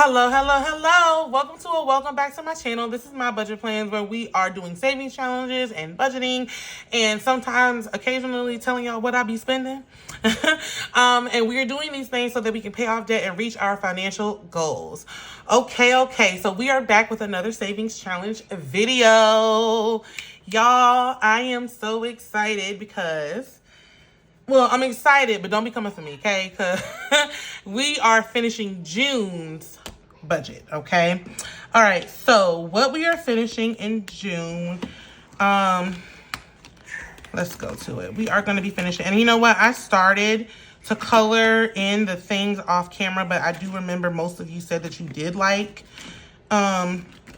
Hello, hello, hello. Welcome back to my channel. This is my budget plans where we are doing savings challenges and budgeting and sometimes occasionally telling y'all what I be spending. And we are doing these things so that we can pay off debt and reach our financial goals. Okay. So we are back with another savings challenge video. Y'all, I am so excited because I'm excited, but don't be coming for me, okay? Because we are finishing June's budget, okay? All right, so what we are finishing in June, let's go to it. We are going to be finishing, and you know what? I started to color in the things off camera, but I do remember most of you said that you did like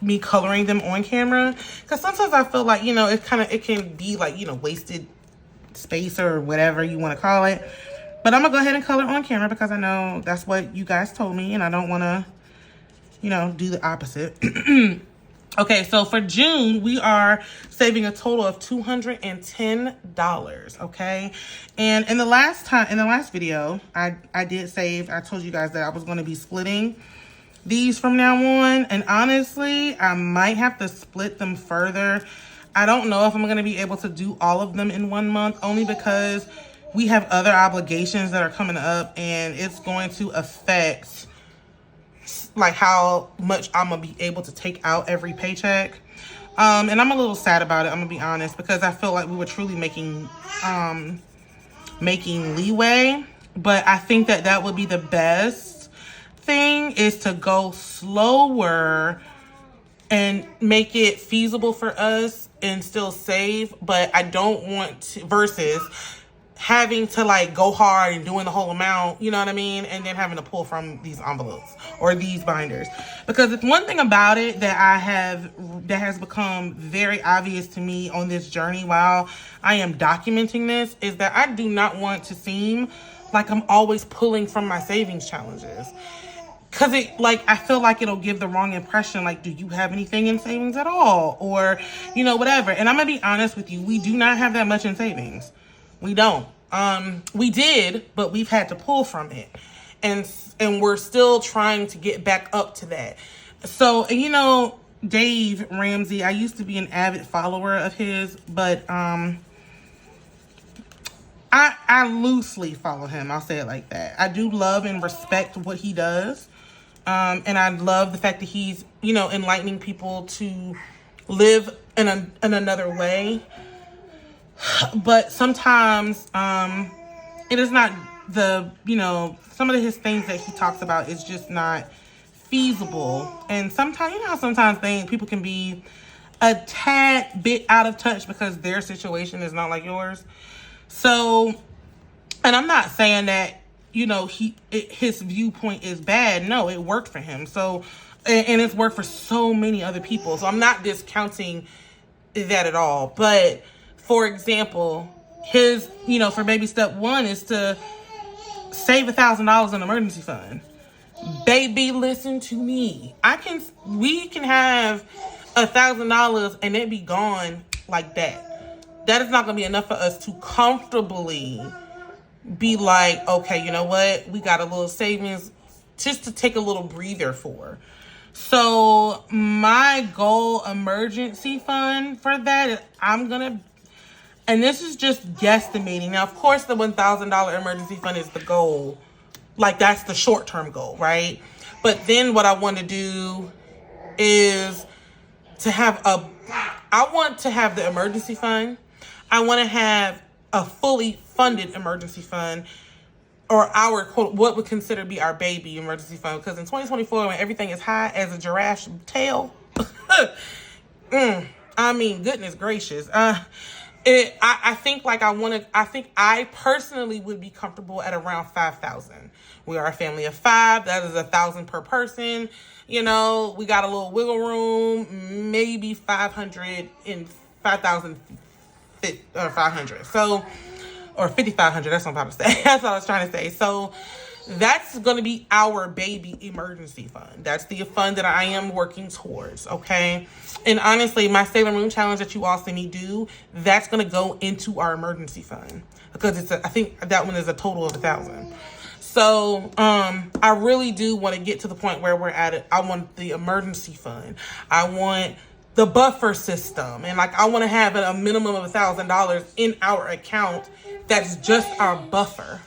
me coloring them on camera. Because sometimes I feel like, it can be like, wasted space or whatever you want to call it, but I'm gonna go ahead and color on camera because I know that's what you guys told me and I don't want to do the opposite. Okay, so for June we are saving a total of $210. Okay, and in the last video I told you guys that I was going to be splitting these from now on, and honestly I might have to split them further. I don't know if I'm going to be able to do all of them in 1 month, only because we have other obligations that are coming up and it's going to affect like how much I'm going to be able to take out every paycheck. And I'm a little sad about it, I'm going to be honest, because I feel like we were truly making leeway, but I think that would be the best thing, is to go slower and make it feasible for us and still save. But I don't want to, versus having to like go hard and doing the whole amount, you know what I mean? And then having to pull from these envelopes or these binders. Because it's one thing about it that has become very obvious to me on this journey while I am documenting this, is that I do not want to seem like I'm always pulling from my savings challenges. Because I feel like it'll give the wrong impression. Like, do you have anything in savings at all? Or, whatever. And I'm going to be honest with you. We do not have that much in savings. We don't. We did, but we've had to pull from it. And we're still trying to get back up to that. So, Dave Ramsey, I used to be an avid follower of his, but I loosely follow him. I'll say it like that. I do love and respect what he does. And I love the fact that he's, enlightening people to live in another way. But sometimes it is not some of his things that he talks about is just not feasible. And sometimes, people can be a tad bit out of touch because their situation is not like yours. So, and I'm not saying that, his viewpoint is bad. No, it worked for him. So, and it's worked for so many other people. So I'm not discounting that at all. But for example, his, for baby step 1 is to save $1,000 in emergency fund. Baby, listen to me. We can have $1,000 and it be gone like that. That is not going to be enough for us to comfortably be like, okay, you know what? We got a little savings just to take a little breather for. So my goal emergency fund for that, and this is just guesstimating. Now, of course, the $1,000 emergency fund is the goal. Like, that's the short-term goal, right? But then what I want to do is I want to have the emergency fund. I want to have a fully funded emergency fund, or our quote, what would consider be our baby emergency fund. Because in 2024, when everything is high as a giraffe's tail, goodness gracious. I think I personally would be comfortable at around 5,000. We are a family of 5. That is 1,000 per person. We got a little wiggle room, maybe 500 and 5,000 or 500. So, or 5,500. That's what I'm about to say. That's what I was trying to say. So that's going to be our baby emergency fund. That's the fund that I am working towards. Okay. And honestly, my Sailor Moon challenge that you all see me do, that's going to go into our emergency fund because I think that one is a total of 1,000. So So I really do want to get to the point where we're at it. I want the emergency fund. I want the buffer system. And like, I want to have a minimum of $1,000 in our account that's just our buffer.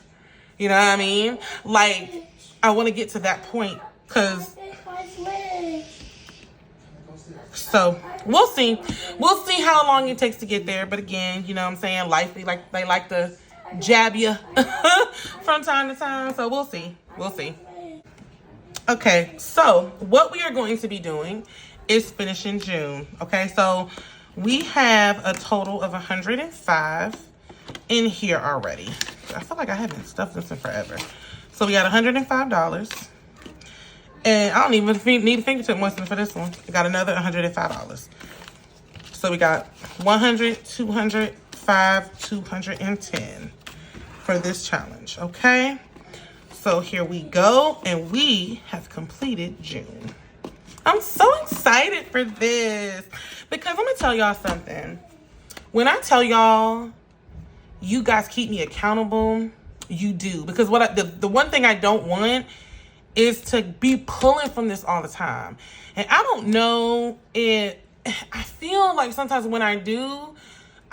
You know what I mean? Like, I want to get to that point because... So we'll see. We'll see how long it takes to get there. But again, you know what I'm saying? Life, they like to jab you from time to time. So we'll see. We'll see. Okay, so what we are going to be doing is finishing June. Okay, so we have a total of 105 in here already. I feel like I haven't stuffed this in forever. So we got $105. And I don't even need a fingertip moistener for this one. We got another $105. So we got 100, 200, 5, 210 for this challenge, okay? So here we go, and we have completed June. I'm so excited for this because let me tell y'all something. When I tell y'all, you guys keep me accountable, you do. Because the one thing I don't want is to be pulling from this all the time. And I don't know, I feel like sometimes when I do,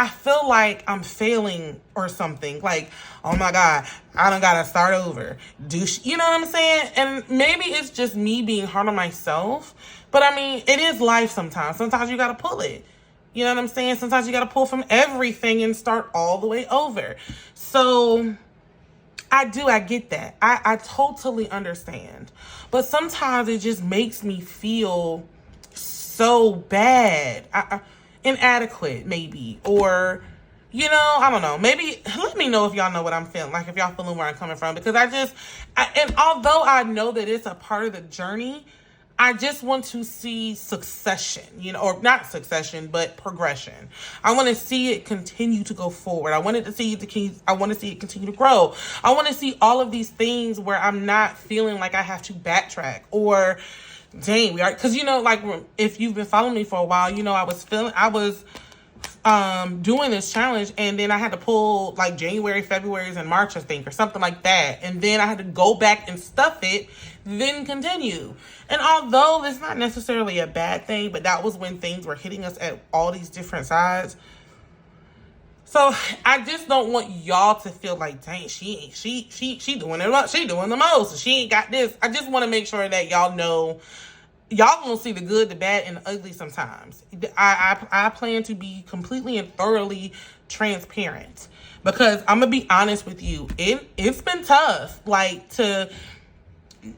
I feel like I'm failing or something. Like, oh my God, I don't gotta start over. You know what I'm saying? And maybe it's just me being hard on myself. But I mean, it is life sometimes. Sometimes you gotta pull it. You know what I'm saying? Sometimes you gotta pull from everything and start all the way over. So I get that. I totally understand. But sometimes it just makes me feel so bad. Inadequate, maybe. Or, you know, I don't know. Maybe, let me know if y'all know what I'm feeling. Like, if y'all feeling where I'm coming from. Because and although I know that it's a part of the journey, I just want to see succession, you know, or not succession, but progression. I want to see it continue to go forward. I want to see it continue to grow. I want to see all of these things where I'm not feeling like I have to backtrack or, dang, because, you know, like, if you've been following me for a while, you know, I was doing this challenge, and then I had to pull like January, February, and March, I think, or something like that. And then I had to go back and stuff it, then continue. And although it's not necessarily a bad thing, but that was when things were hitting us at all these different sides. So I just don't want y'all to feel like, dang, she doing it. She doing the most. She ain't got this. I just want to make sure that y'all know. Y'all gonna see the good, the bad, and the ugly sometimes. I plan to be completely and thoroughly transparent because I'm gonna be honest with you. It's been tough, like, to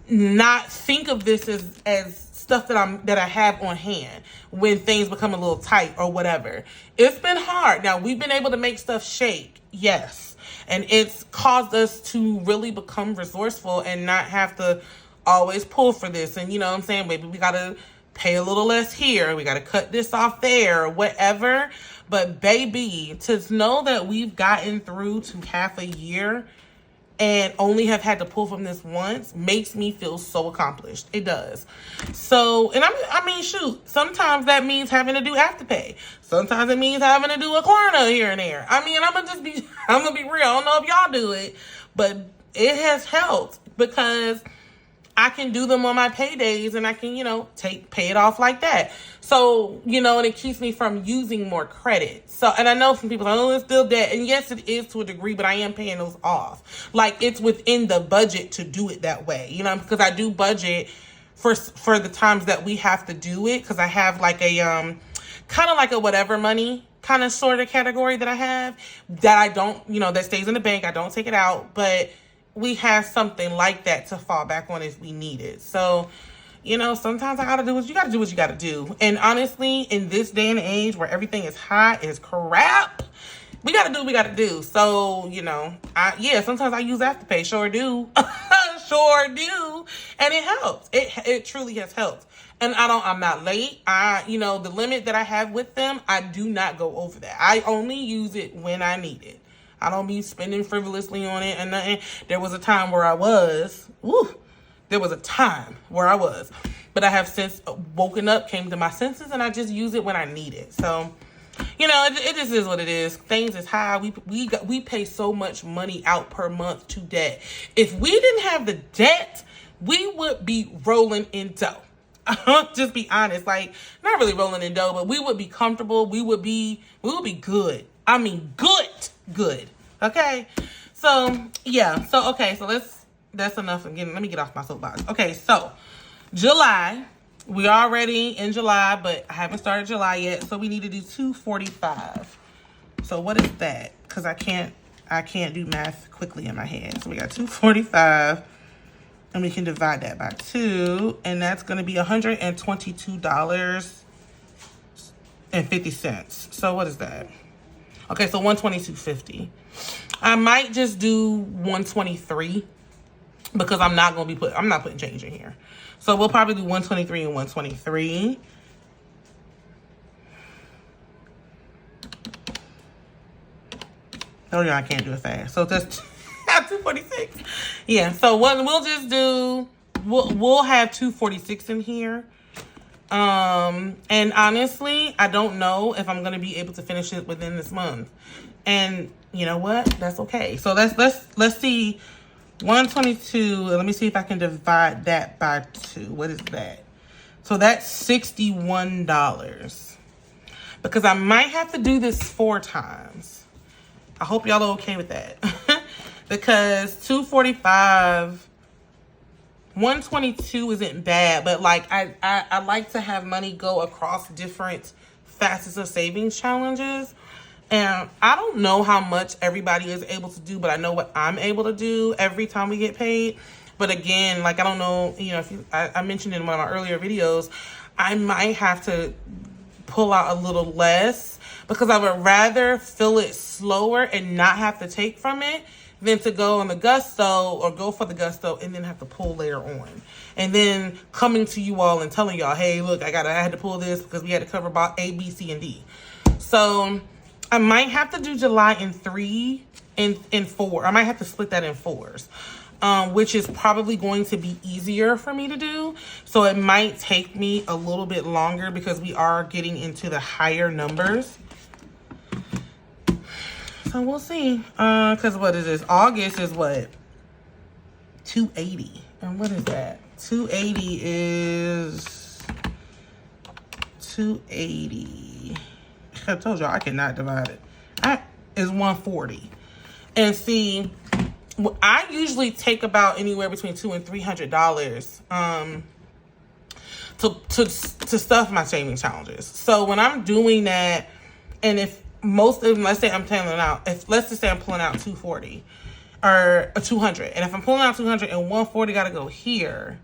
not think of this as stuff that I have on hand when things become a little tight or whatever. It's been hard. Now, we've been able to make stuff shake, yes, and it's caused us to really become resourceful and not have to always pull for this. And you know what I'm saying? Maybe we got to pay a little less here. We got to cut this off there or whatever. But baby, to know that we've gotten through to half a year and only have had to pull from this once makes me feel so accomplished. It does. So, and I mean, shoot, sometimes that means having to do Afterpay. Sometimes it means having to do a Klarna here and there. I mean, I'm gonna be real. I don't know if y'all do it, but it has helped because I can do them on my paydays and I can, you know, pay it off like that. So, you know, and it keeps me from using more credit. So, and I know some people are like, oh, it's still debt. And yes, it is to a degree, but I am paying those off. Like, it's within the budget to do it that way, you know, because I do budget for the times that we have to do it. Because I have like a, kind of like a whatever money kind of sort of category that I have that I don't, you know, that stays in the bank. I don't take it out, but we have something like that to fall back on if we need it. So, you know, sometimes I gotta do what you gotta do. And honestly, in this day and age where everything is hot as crap, we gotta do what we gotta do. So, you know, sometimes I use Afterpay. Sure do. Sure do. And it helps. It truly has helped. And I'm not late. You know, the limit that I have with them, I do not go over that. I only use it when I need it. I don't be spending frivolously on it and nothing. There was a time where I was. But I have since woken up, came to my senses, and I just use it when I need it. So, you know, it just is what it is. Things is high. We pay so much money out per month to debt. If we didn't have the debt, we would be rolling in dough. Just be honest, like not really rolling in dough, but we would be comfortable. We would be good. I mean, good. Okay. So yeah. So okay. So that's enough. Again, let me get off my soapbox. Okay. So July. We already in July, but I haven't started July yet, so we need to do 245. So what is that? Because I can't do math quickly in my head. So we got 245, and we can divide that by 2, and that's going to be $122.50. So what is that? Okay, so 122.50. I might just do 123 because I'm not putting change in here. So we'll probably do 123 and 123. Oh yeah, I can't do it fast. So that's 246. Yeah. So what we'll just do, we'll have 246 in here. And honestly, I don't know if I'm gonna be able to finish it within this month. And you know what? That's okay. So let's see. 122, let me see if I can divide that by 2. What is that? So that's $61. Because I might have to do this 4 times. I hope y'all are okay with that. Because 245, 122 isn't bad, but like I like to have money go across different facets of savings challenges. And I don't know how much everybody is able to do, but I know what I'm able to do every time we get paid. But again, like, I don't know, you know, if I mentioned in one of my earlier videos, I might have to pull out a little less because I would rather fill it slower and not have to take from it than to go on the gusto or go for the gusto and then have to pull later on. And then coming to you all and telling y'all, hey, look, I had to pull this because we had to cover about A, B, C, and D. So I might have to do July in 3 and 4. I might have to split that in 4s, which is probably going to be easier for me to do. So it might take me a little bit longer because we are getting into the higher numbers. So we'll see. Because what is this? August is what? 280. And what is that? 280 is 280. I told y'all I cannot divide it. Is 140. And see, I usually take about anywhere between $200 and $300 to stuff my savings challenges. So when I'm doing that, and if most of them, let's say I'm pulling out, let's just say I'm pulling out 240 or a 200, and if I'm pulling out 200 and 140 got to go here,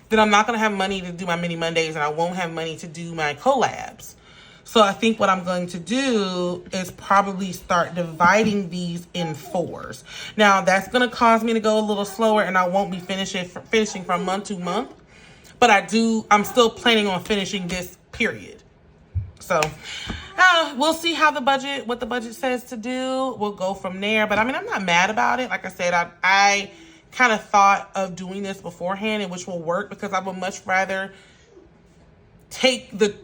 then I'm not going to have money to do my mini Mondays, and I won't have money to do my collabs. So I think what I'm going to do is probably start dividing these in 4s. Now that's going to cause me to go a little slower, and I won't be finishing from month to month. But I'm still planning on finishing this period. So we'll see what the budget says to do. We'll go from there. But I mean, I'm not mad about it. Like I said, I kind of thought of doing this beforehand, and which will work because I would much rather take the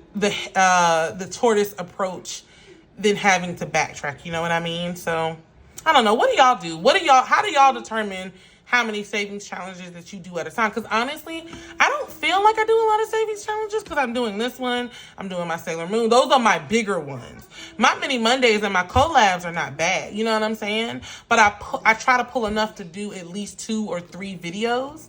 tortoise approach than having to backtrack, you know what I mean? So I don't know. What do y'all do? How do y'all determine how many savings challenges that you do at a time? Because honestly, I don't feel like I do a lot of savings challenges because I'm doing this one. I'm doing my Sailor Moon. Those are my bigger ones. My mini Mondays and my collabs are not bad. You know what I'm saying? But I try to pull enough to do at least 2 or 3 videos.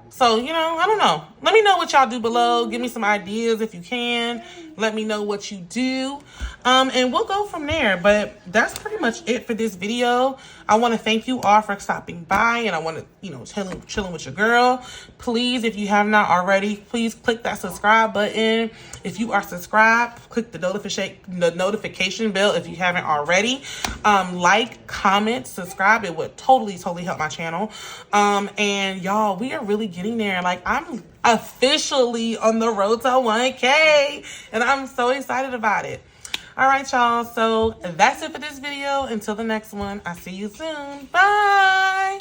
So, you know, I don't know. Let me know what y'all do below. Give me some ideas if you can. Let me know what you do. And we'll go from there. But that's pretty much it for this video. I want to thank you all for stopping by. And I want to, you know, chilling with your girl. Please, if you have not already, please click that subscribe button. If you are subscribed, click the notification bell if you haven't already. Like, comment, subscribe. It would totally help my channel. And y'all, we are really getting there. Like, I'm officially on the road to 1K, and I'm so excited about it. All right, y'all. So that's it for this video. Until the next one, I'll see you soon. Bye.